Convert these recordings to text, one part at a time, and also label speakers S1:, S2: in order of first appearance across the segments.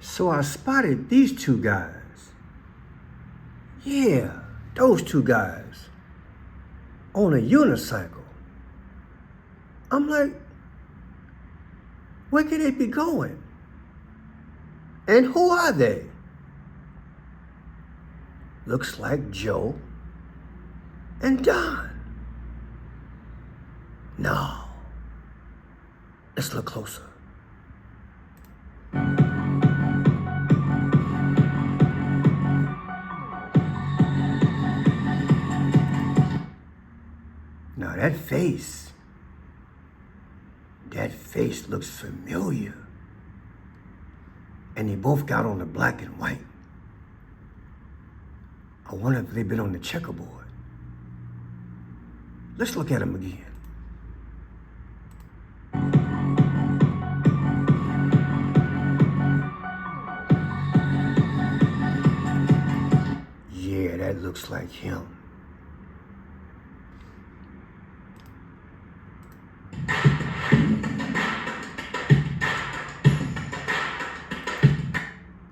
S1: So I spotted these two guys. Yeah, those two guys on a unicycle. I'm like, where could they be going? And who are they? Looks like Joe and Don. No. Let's look closer. Now that face looks familiar. And they both got on the black and white. I wonder if they've been on the checkerboard. Let's look at them again. Yeah, that looks like him.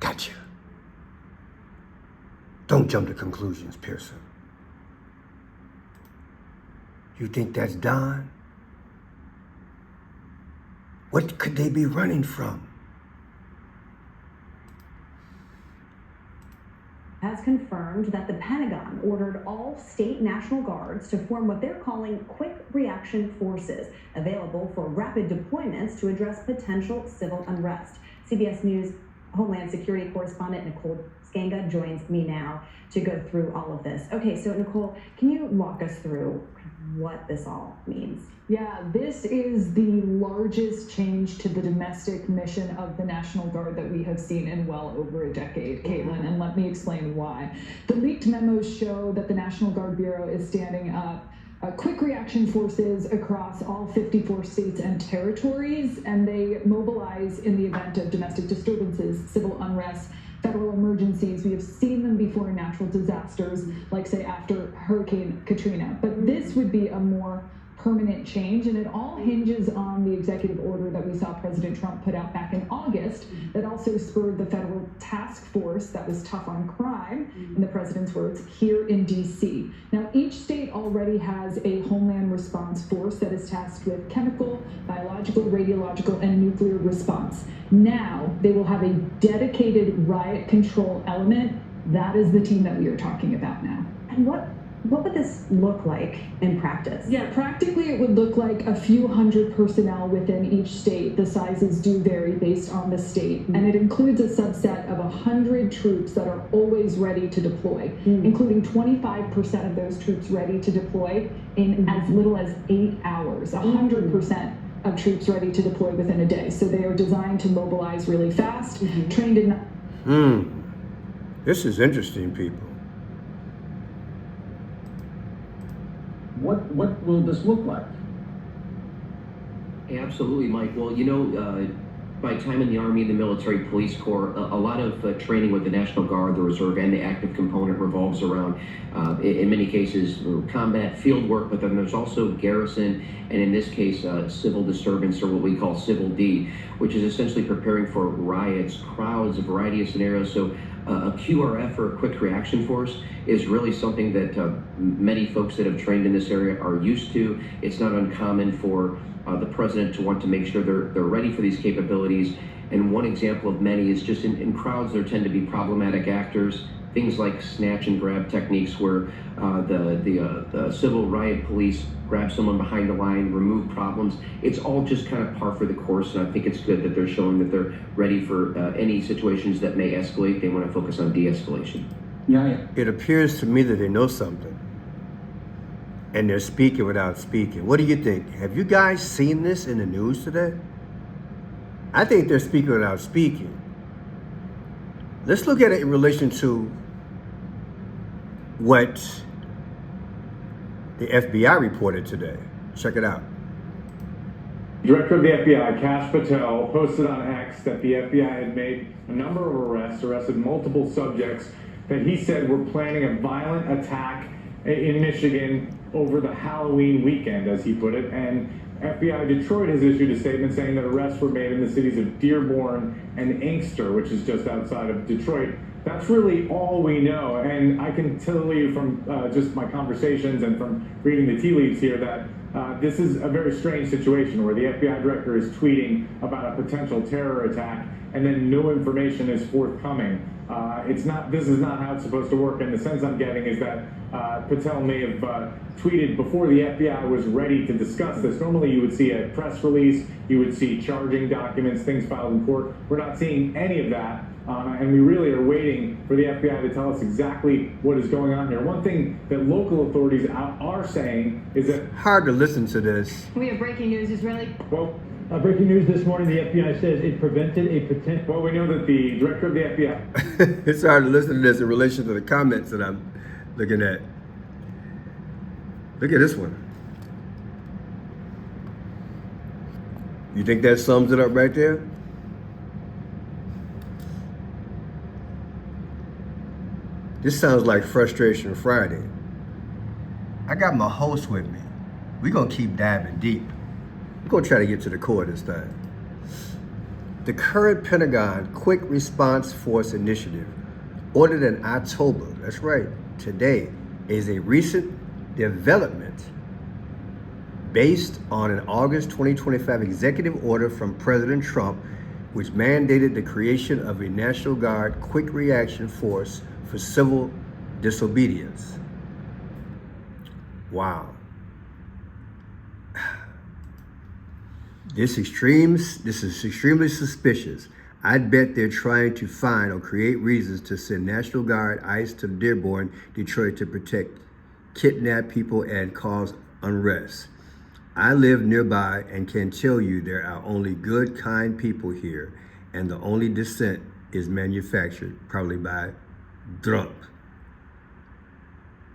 S1: Gotcha. Don't jump to conclusions, Pearson. You think that's Don? What could they be running from?
S2: Has confirmed that the Pentagon ordered all state National Guards to form what they're calling quick reaction forces, available for rapid deployments to address potential civil unrest. CBS News Homeland Security correspondent Nicole Skanga joins me now to go through all of this. Okay, so Nicole, can you walk us through what this all means?
S3: Yeah, this is the largest change to the domestic mission of the National Guard that we have seen in well over a decade, Caitlin, and let me explain why. The leaked memos show that the National Guard Bureau is standing up quick reaction forces across all 54 states and territories, and they mobilize in the event of domestic disturbances, civil unrest, federal emergencies. We have seen them before in natural disasters, like say after Hurricane Katrina. But this would be a more permanent change, and it all hinges on the executive order that we saw President Trump put out back in August that also spurred the federal task force that was tough on crime, in the president's words, here in D.C. Now, each state already has a homeland response force that is tasked with chemical, biological, radiological, and nuclear response. Now, they will have a dedicated riot control element. That is the team that we are talking about now.
S2: And what would this look like in practice?
S3: Yeah, practically it would look like a few hundred personnel within each state. The sizes do vary based on the state. And it includes a subset of 100 troops that are always ready to deploy, including 25% of those troops ready to deploy in as little as 8 hours, 100% of troops ready to deploy within a day. So they are designed to mobilize really fast, trained in...
S1: This is interesting, people.
S4: What will this look like?
S5: Absolutely, Mike. Well, you know, my time in the Army and the Military Police Corps, a lot of training with the National Guard, the Reserve, and the active component revolves around, in many cases, combat field work, but then there's also garrison, and in this case, civil disturbance, or what we call Civil D, which is essentially preparing for riots, crowds, a variety of scenarios. So a QRF, or a quick reaction force, is really something that many folks that have trained in this area are used to. It's not uncommon for the president to want to make sure they're ready for these capabilities. And one example of many is just in crowds, there tend to be problematic actors, things like snatch and grab techniques where the civil riot police grab someone behind the line, remove problems. It's all just kind of par for the course, and I think it's good that they're showing that they're ready for any situations that may escalate. They want to focus on de-escalation.
S4: Yeah.
S1: It appears to me that they know something, and they're speaking without speaking. What do you think? Have you guys seen this in the news today? I think they're speaking without speaking. Let's look at it in relation to what the FBI reported today. Check it out.
S6: Director of the FBI, Kash Patel, posted on X that the FBI had made a number of arrests, arrested multiple subjects that he said were planning a violent attack in Michigan over the Halloween weekend, as he put it. And FBI Detroit has issued a statement saying that arrests were made in the cities of Dearborn and Inkster, which is just outside of Detroit. That's really all we know, and I can tell you from just my conversations and from reading the tea leaves here that this is a very strange situation where the FBI director is tweeting about a potential terror attack and then no information is forthcoming. This is not how it's supposed to work, and the sense I'm getting is that Patel may have tweeted before the FBI was ready to discuss this. Normally you would see a press release, you would see charging documents, things filed in court. We're not seeing any of that, and we really are waiting for the FBI to tell us exactly what is going on here. One thing that local authorities are saying is that...
S1: Hard to listen to this.
S7: We have breaking news, Israeli.
S6: Well,
S8: breaking news this morning, the FBI says it prevented a potential...
S6: Well, we know that the director of the FBI...
S1: It's hard to listen to this in relation to the comments that I'm looking at. Look at this one. You think that sums it up right there? This sounds like Frustration Friday. I got my host with me. We're gonna keep diving deep. We're gonna try to get to the core this time. The current Pentagon Quick Response Force Initiative, ordered in October, that's right, today, is a recent development based on an August 2025 executive order from President Trump, which mandated the creation of a National Guard Quick Reaction Force for civil disobedience. Wow. This is extremely suspicious. I'd bet they're trying to find or create reasons to send National Guard ICE to Dearborn, Detroit to protect, kidnap people and cause unrest. I live nearby and can tell you there are only good, kind people here, and the only dissent is manufactured, probably by drunk.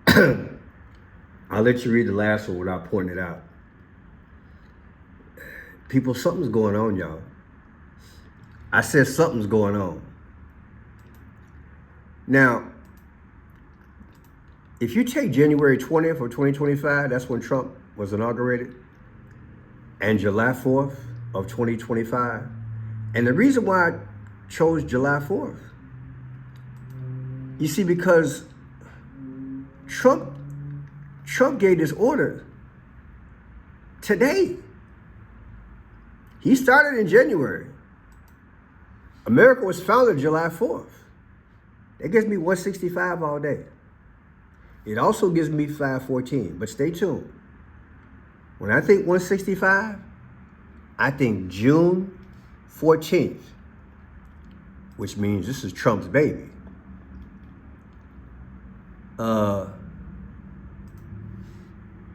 S1: I'll let you read the last one without pointing it out. People, something's going on, y'all. I said something's going on. Now, if you take January 20th of 2025, that's when Trump was inaugurated, and July 4th of 2025, and the reason why I chose July 4th, you see, because Trump gave this order today. He started in January. America was founded July 4th. That gives me 165 all day. It also gives me 514, but stay tuned. When I think 165, I think June 14th, which means this is Trump's baby.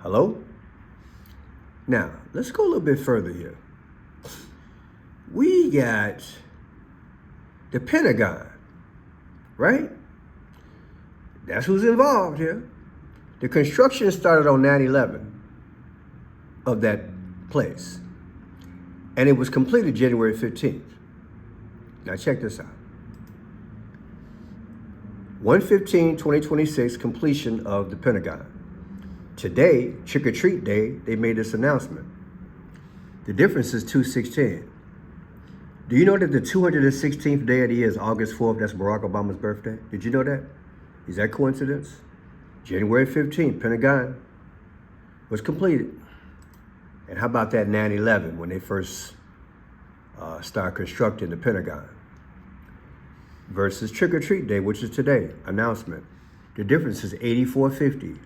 S1: Hello? Now, let's go a little bit further here. We got the Pentagon, right? That's who's involved here. The construction started on 9/11 of that place, and it was completed January 15th. Now check this out. 1/15/2026, completion of the Pentagon. Today, Trick or Treat Day, they made this announcement. The difference is 2/16. Do you know that the 216th day of the year is August 4th? That's Barack Obama's birthday. Did you know that? Is that coincidence? January 15th, Pentagon was completed. And how about that 9/11 when they first started constructing the Pentagon? Versus Trick or Treat Day, which is today, announcement. The difference is 8450.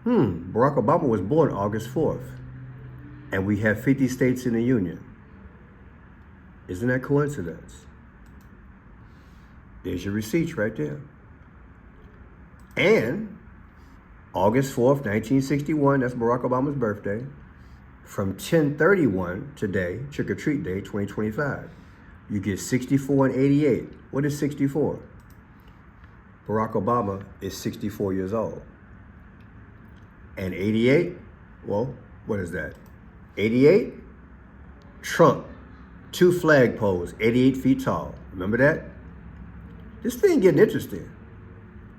S1: Barack Obama was born August 4th. And we have 50 states in the union. Isn't that coincidence? There's your receipts right there. And August 4th, 1961, that's Barack Obama's birthday. From 10/31 today, Trick or Treat Day 2025, you get 64 and 88. What is 64? Barack Obama is 64 years old. And 88, well, what is that? 88, Trump, 2 flagpoles, 88 feet tall. Remember that? This thing getting interesting.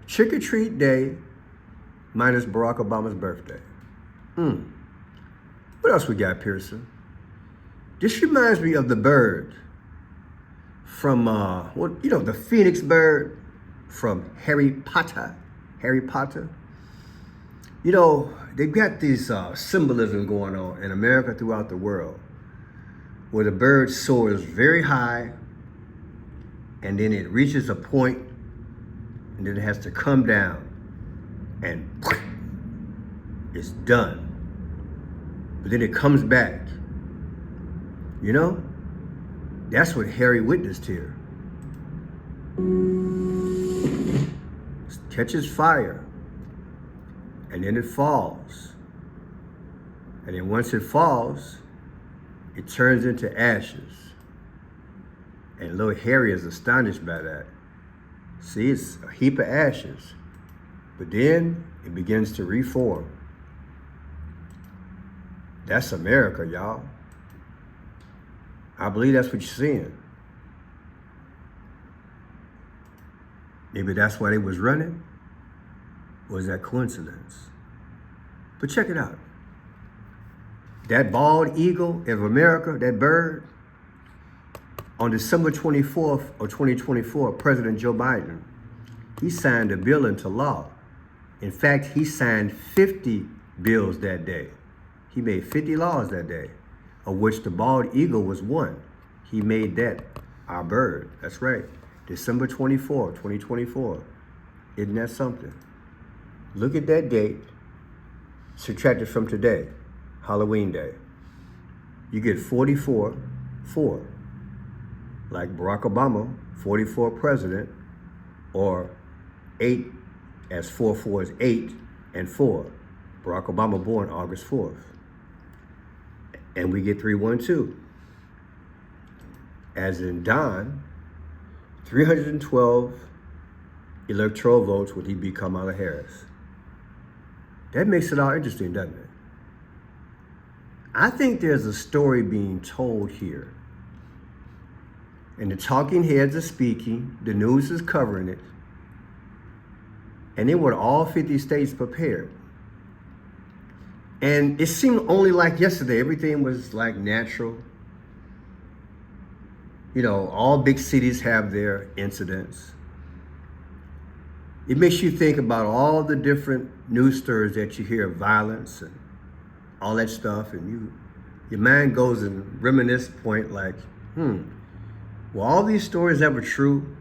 S1: Trick or Treat Day minus Barack Obama's birthday. What else we got, Pearson? This reminds me of the bird from, the phoenix bird from Harry Potter. Harry Potter. You know, they've got these symbolism going on in America throughout the world, where the bird soars very high, and then it reaches a point, and then it has to come down, and it's done. But then it comes back. You know? That's what Harry witnessed here. It catches fire, and then it falls. And then once it falls, it turns into ashes. And little Harry is astonished by that. See, it's a heap of ashes. But then it begins to reform. That's America, y'all. I believe that's what you're seeing. Maybe that's why they was running. Or is that coincidence? But check it out. That bald eagle of America, that bird, on December 24th of 2024, President Joe Biden, he signed a bill into law. In fact, he signed 50 bills that day. He made 50 laws that day, of which the bald eagle was one. He made that our bird. That's right. December 24, 2024. Isn't that something? Look at that date, subtracted from today, Halloween Day. You get 44, 4. Like Barack Obama, 44 president, or 8, as 4 is 8 and 4. Barack Obama born August 4th. And we get 312. As in Don, 312 electoral votes would he beat Kamala Harris. That makes it all interesting, doesn't it? I think there's a story being told here. And the talking heads are speaking, the news is covering it. And they were all 50 states prepared. And it seemed only like yesterday, everything was like natural. You know, all big cities have their incidents. It makes you think about all the different news stories that you hear of violence and all that stuff. And your mind goes and reminisce point like, were all these stories ever true?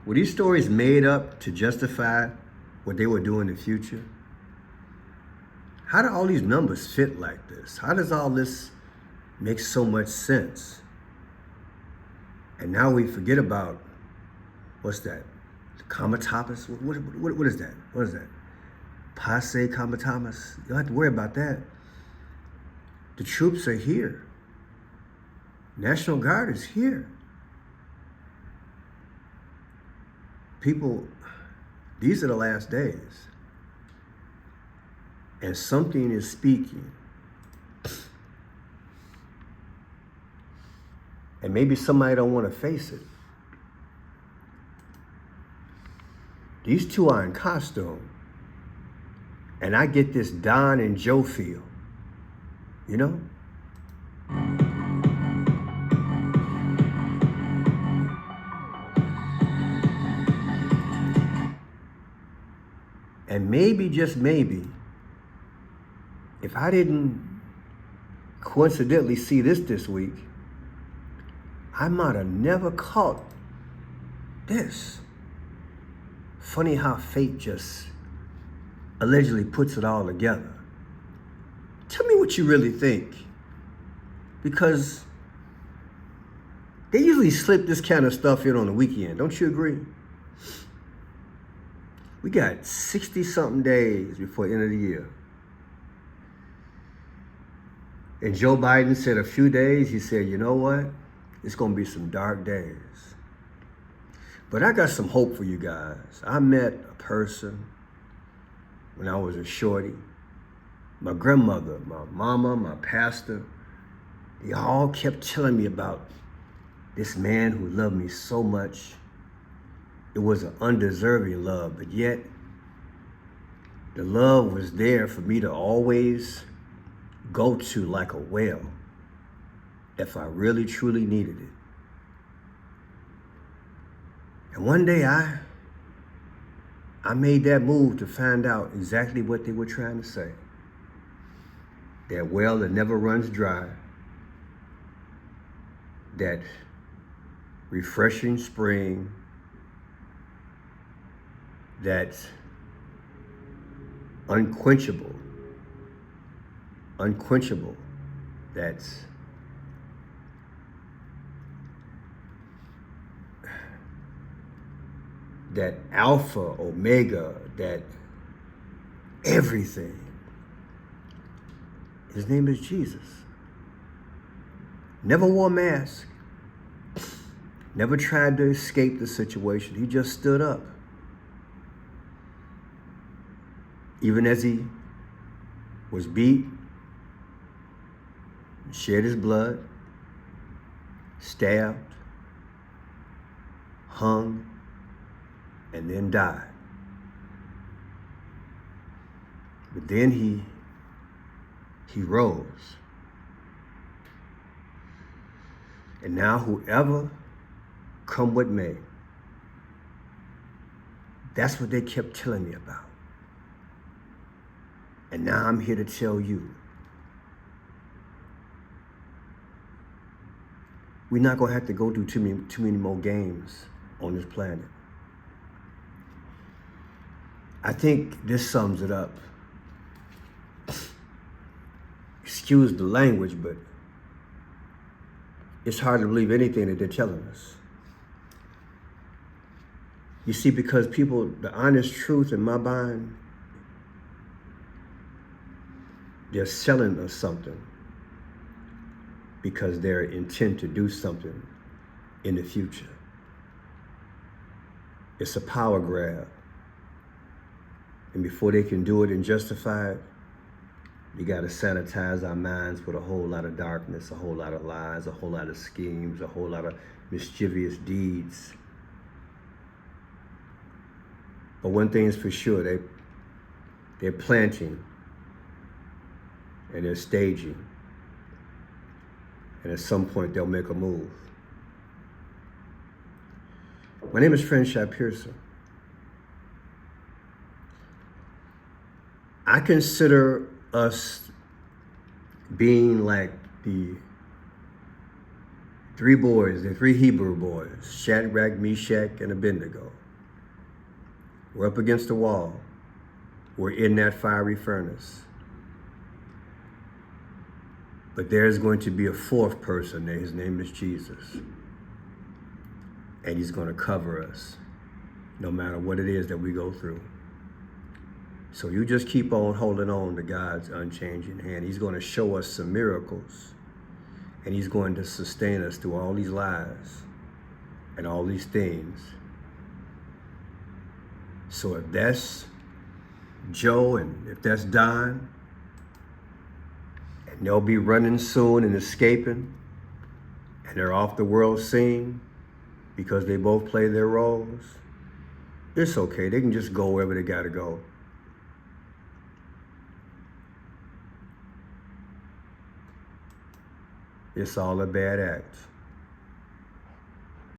S1: Were these stories made up to justify what they would do in the future? How do all these numbers fit like this? How does all this make so much sense? And now we forget about, what's that? Comitatus? What is that? What is that? Passe comitatus? You don't have to worry about that. The troops are here. National Guard is here. People, these are the last days. And something is speaking. And maybe somebody don't want to face it. These two are in costume. And I get this Don and Joe feel. You know? And maybe, just maybe, if I didn't coincidentally see this week, I might have never caught this. Funny how fate just allegedly puts it all together. Tell me what you really think. Because they usually slip this kind of stuff in on the weekend. Don't you agree? We got 60-something days before the end of the year. And Joe Biden said a few days, he said, you know what? It's going to be some dark days. But I got some hope for you guys. I met a person when I was a shorty. My grandmother, my mama, my pastor, they all kept telling me about this man who loved me so much. It was an undeserving love, but yet the love was there for me to always go to like a well if I really truly needed it. And one day I made that move to find out exactly what they were trying to say. That well that never runs dry, that refreshing spring, that unquenchable, that's that Alpha, Omega, that everything. His name is Jesus. Never wore a mask. Never tried to escape the situation. He just stood up. Even as he was beat, shed his blood, stabbed, hung, and then died. But then he rose. And now whoever come what may, that's what they kept telling me about. And now I'm here to tell you, we're not gonna have to go through too many more games on this planet. I think this sums it up. Excuse the language, but it's hard to believe anything that they're telling us. You see, because people, the honest truth in my mind, they're selling us something because they're intent to do something in the future. It's a power grab. And before they can do it and justify it, you got to sanitize our minds with a whole lot of darkness, a whole lot of lies, a whole lot of schemes, a whole lot of mischievous deeds. But one thing is for sure, they're planting and they're staging. And at some point, they'll make a move. My name is Franchise Pearson. I consider us being like the three boys, the three Hebrew boys, Shadrach, Meshach, and Abednego. We're up against the wall. We're in that fiery furnace. But there's going to be a fourth person there. His name is Jesus. And he's going to cover us no matter what it is that we go through. So you just keep on holding on to God's unchanging hand. He's going to show us some miracles. And he's going to sustain us through all these lies and all these things. So if that's Joe and if that's Don, and they'll be running soon and escaping, and they're off the world scene because they both play their roles, it's okay. They can just go wherever they got to go. It's all a bad act.